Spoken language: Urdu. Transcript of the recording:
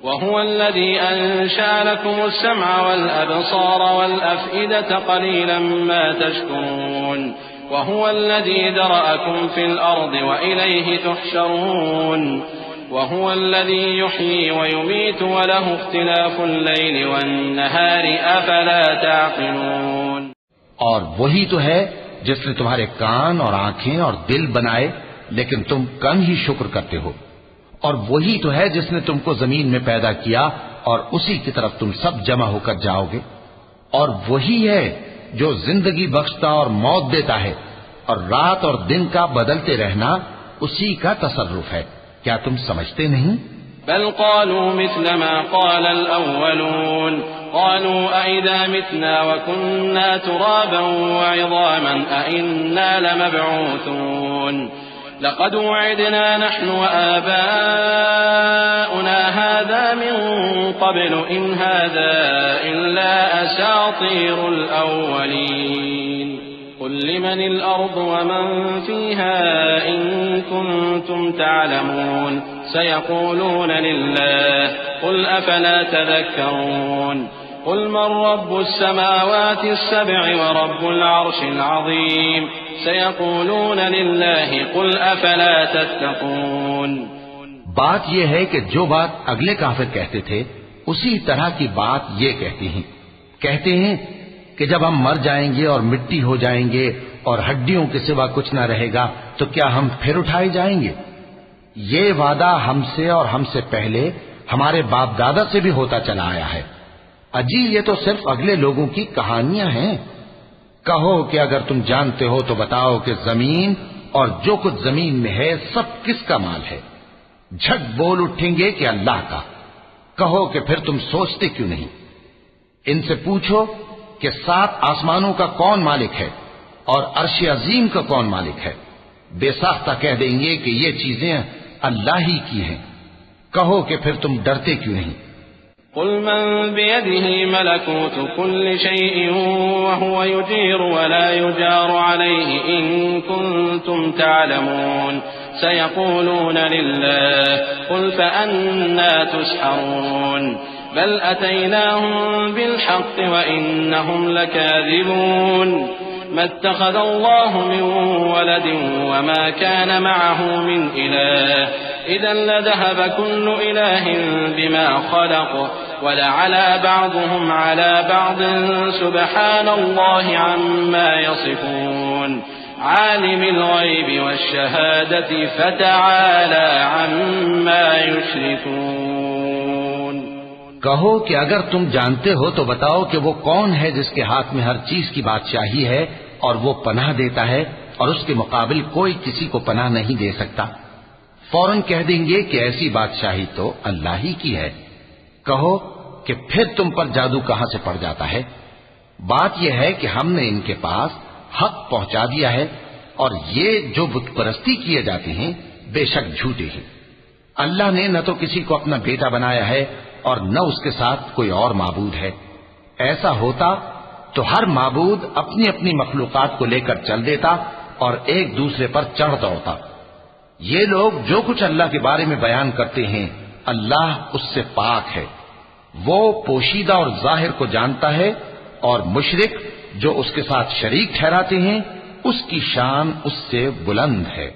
وهو الذي أنشأ لكم السمع والأبصار والأفئدة قليلا ما تشكرون وهو الذي ذرأكم في الأرض وإليه تحشرون وهو الذي يحيي ويميت وله اختلاف الليل والنهار أفلا تعقلون۔ اور وہی تو ہے جس نے تمہارے کان اور آنکھیں اور دل بنائے لیکن تم کم ہی شکر کرتے ہو، اور وہی تو ہے جس نے تم کو زمین میں پیدا کیا اور اسی کی طرف تم سب جمع ہو کر جاؤ گے، اور وہی ہے جو زندگی بخشتا اور موت دیتا ہے، اور رات اور دن کا بدلتے رہنا اسی کا تصرف ہے۔ کیا تم سمجھتے نہیں؟ بل قالوا مثل ما قال الأولون قالوا أئذا متنا وكنا ترابا وعظاما أئنا لمبعوثون لقد وعدنا نحن وآباؤنا هذا من قبل إن هذا إلا أساطير الأولين قل لمن الأرض ومن فيها إن كنتم تعلمون سيقولون لله قل أفلا تذكرون قل من رب السماوات السبع ورب العرش العظيم سيقولون لله قل أفلا تتقون۔ بات یہ ہے کہ جو بات اگلے کافر کہتے تھے اسی طرح کی بات یہ کہتے ہیں کہ جب ہم مر جائیں گے اور مٹی ہو جائیں گے اور ہڈیوں کے سوا کچھ نہ رہے گا تو کیا ہم پھر اٹھائے جائیں گے؟ یہ وعدہ ہم سے اور ہم سے پہلے ہمارے باپ دادا سے بھی ہوتا چلا آیا ہے۔ اجی یہ تو صرف اگلے لوگوں کی کہانیاں ہیں۔ کہو کہ اگر تم جانتے ہو تو بتاؤ کہ زمین اور جو کچھ زمین میں ہے سب کس کا مال ہے؟ جھٹ بول اٹھیں گے کہ اللہ کا۔ کہو کہ پھر تم سوچتے کیوں نہیں؟ ان سے پوچھو کہ 7 آسمانوں کا کون مالک ہے اور عرش عظیم کا کون مالک ہے؟ بے ساختہ کہہ دیں گے کہ یہ چیزیں اللہ ہی کی ہیں۔ کہو کہ پھر تم ڈرتے کیوں نہیں؟ قل من بيده ملكوت كل شيء وهو يجير ولا يجار عليه إن كنتم تعلمون سيقولون لله قل فأنا تسحرون بل أتيناهم بالحق وإنهم لكاذبون ما اتخذ الله من ولد وما كان معه من إله إذا لذهب كل إله بما خلق ولعلى بعضهم على بعض سبحان الله عما يصفون عالم الغيب والشهادة فتعالى عما يشركون۔ کہو کہ اگر تم جانتے ہو تو بتاؤ کہ وہ کون ہے جس کے ہاتھ میں ہر چیز کی بادشاہی ہے اور وہ پناہ دیتا ہے اور اس کے مقابل کوئی کسی کو پناہ نہیں دے سکتا۔ فوراً کہہ دیں گے کہ ایسی بادشاہی تو اللہ ہی کی ہے۔ کہو کہ پھر تم پر جادو کہاں سے پڑ جاتا ہے؟ بات یہ ہے کہ ہم نے ان کے پاس حق پہنچا دیا ہے اور یہ جو بت پرستی کیے جاتے ہیں بے شک جھوٹے ہیں۔ اللہ نے نہ تو کسی کو اپنا بیٹا بنایا ہے اور نہ اس کے ساتھ کوئی اور معبود ہے۔ ایسا ہوتا تو ہر معبود اپنی اپنی مخلوقات کو لے کر چل دیتا اور ایک دوسرے پر چڑھ دوڑتا۔ یہ لوگ جو کچھ اللہ کے بارے میں بیان کرتے ہیں اللہ اس سے پاک ہے، وہ پوشیدہ اور ظاہر کو جانتا ہے، اور مشرک جو اس کے ساتھ شریک ٹھہراتے ہیں اس کی شان اس سے بلند ہے۔